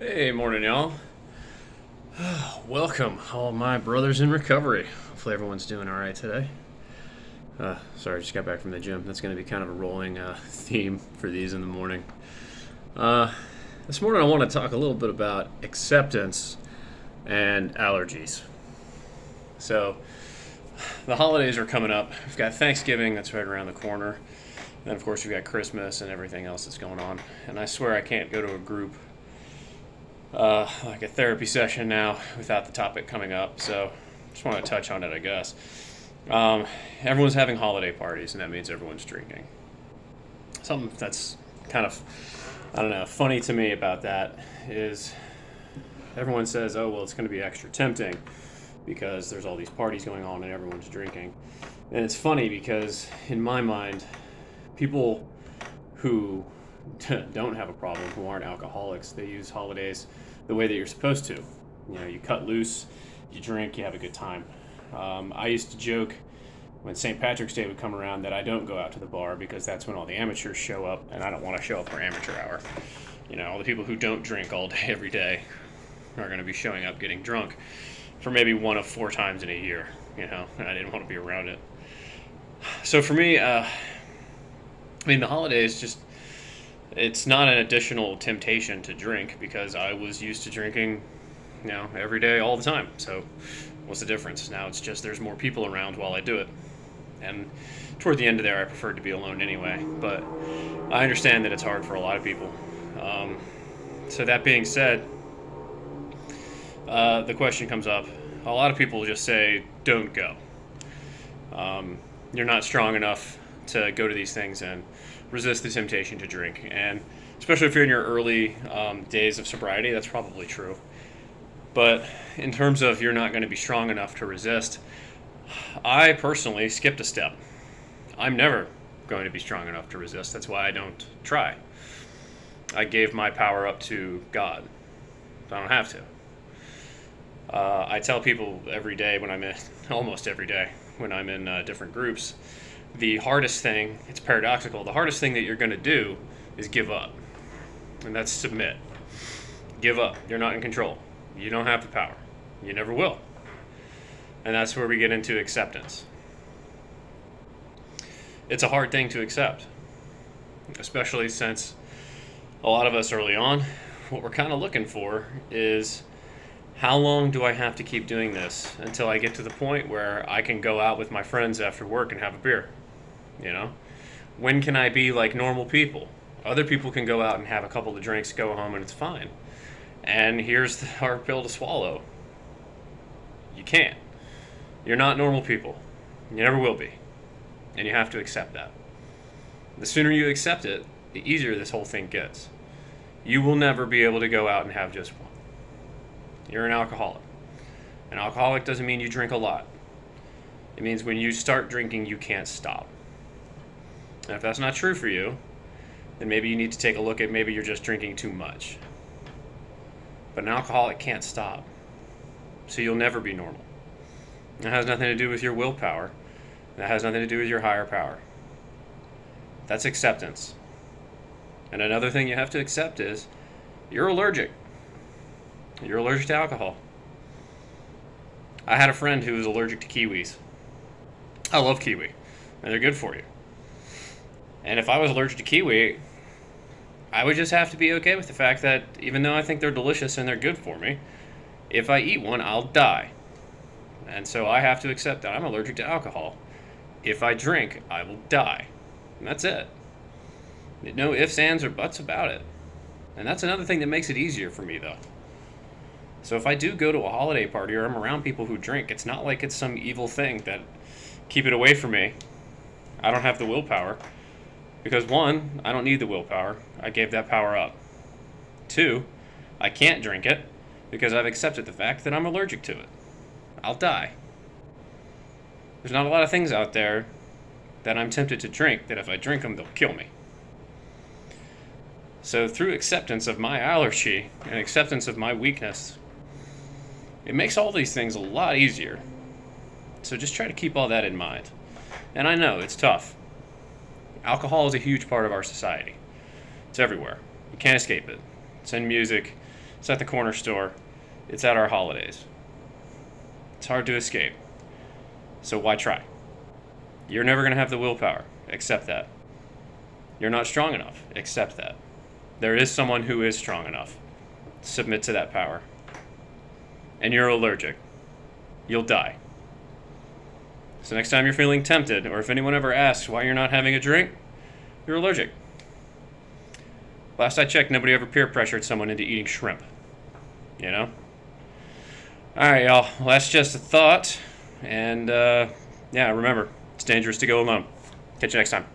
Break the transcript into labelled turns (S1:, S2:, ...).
S1: Hey, morning, y'all. Welcome, all my brothers in recovery. Hopefully, everyone's doing all right today. Sorry, I just got back from the gym. That's going to be kind of a rolling theme for these in the morning. Uh, this morning, I want to talk a little bit about acceptance and allergies. So, the holidays are coming up. We've got Thanksgiving, that's right around the corner. And then, of course, we've got Christmas and everything else that's going on. And I swear I can't go to a group like a therapy session now without the topic coming up. So just want to touch on it, I guess. Everyone's having holiday parties, and that means everyone's drinking. Something that's kind of, I don't know, funny to me about that is everyone says, oh, well, it's going to be extra tempting because there's all these parties going on and everyone's drinking. And it's funny because, in my mind, people who don't have a problem, who aren't alcoholics, they use holidays the way that you're supposed to. You know, you cut loose, you drink, you have a good time. I used to joke when St. Patrick's Day would come around that I don't go out to the bar because that's when all the amateurs show up, and I don't want to show up for amateur hour. You know, all the people who don't drink all day every day are going to be showing up getting drunk for maybe one of 4 times in a year. You know, and I didn't want to be around it. So for me, the holidays just, it's not an additional temptation to drink because I was used to drinking, every day, all the time. So what's the difference? Now it's just there's more people around while I do it. And toward the end of there, I preferred to be alone anyway. But I understand that it's hard for a lot of people. So that being said, the question comes up. A lot of people just say, don't go. You're not strong enough to go to these things and resist the temptation to drink. And especially if you're in your early days of sobriety, that's probably true. But in terms of you're not going to be strong enough to resist, I personally skipped a step. I'm never going to be strong enough to resist. That's why I don't try. I gave my power up to God. I don't have to. I tell people every day when I'm in, almost every day when I'm in different groups, the hardest thing, it's paradoxical, the hardest thing that you're going to do is give up. And that's submit. Give up. You're not in control. You don't have the power. You never will. And that's where we get into acceptance. It's a hard thing to accept, especially since a lot of us early on, what we're kind of looking for is, how long do I have to keep doing this until I get to the point where I can go out with my friends after work and have a beer? You know? When can I be like normal people? Other people can go out and have a couple of drinks, go home, and it's fine. And here's the hard pill to swallow. You can't. You're not normal people. You never will be. And you have to accept that. The sooner you accept it, the easier this whole thing gets. You will never be able to go out and have just one. You're an alcoholic. An alcoholic doesn't mean you drink a lot. It means when you start drinking, you can't stop. And if that's not true for you, then maybe you need to take a look at maybe you're just drinking too much. But an alcoholic can't stop. So you'll never be normal. It has nothing to do with your willpower. That has nothing to do with your higher power. That's acceptance. And another thing you have to accept is you're allergic. You're allergic to alcohol. I had a friend who was allergic to kiwis. I love kiwi, and they're good for you. And if I was allergic to kiwi, I would just have to be okay with the fact that even though I think they're delicious and they're good for me, if I eat one, I'll die. And so I have to accept that I'm allergic to alcohol. If I drink, I will die. And that's it. No ifs, ands, or buts about it. And that's another thing that makes it easier for me, though. So if I do go to a holiday party or I'm around people who drink, it's not like it's some evil thing that keep it away from me. I don't have the willpower. Because 1, I don't need the willpower. I gave that power up. 2, I can't drink it because I've accepted the fact that I'm allergic to it. I'll die. There's not a lot of things out there that I'm tempted to drink that if I drink them, they'll kill me. So through acceptance of my allergy and acceptance of my weakness, it makes all these things a lot easier. So just try to keep all that in mind. And I know it's tough. Alcohol is a huge part of our society. It's everywhere. You can't escape it. It's in music. It's at the corner store. It's at our holidays. It's hard to escape. So why try? You're never going to have the willpower. Accept that. You're not strong enough. Accept that. There is someone who is strong enough. Submit to that power. And you're allergic. You'll die. So next time you're feeling tempted, or if anyone ever asks why you're not having a drink, you're allergic. Last I checked, nobody ever peer pressured someone into eating shrimp. You know? Alright, y'all. Well, that's just a thought. And, yeah, remember, it's dangerous to go alone. Catch you next time.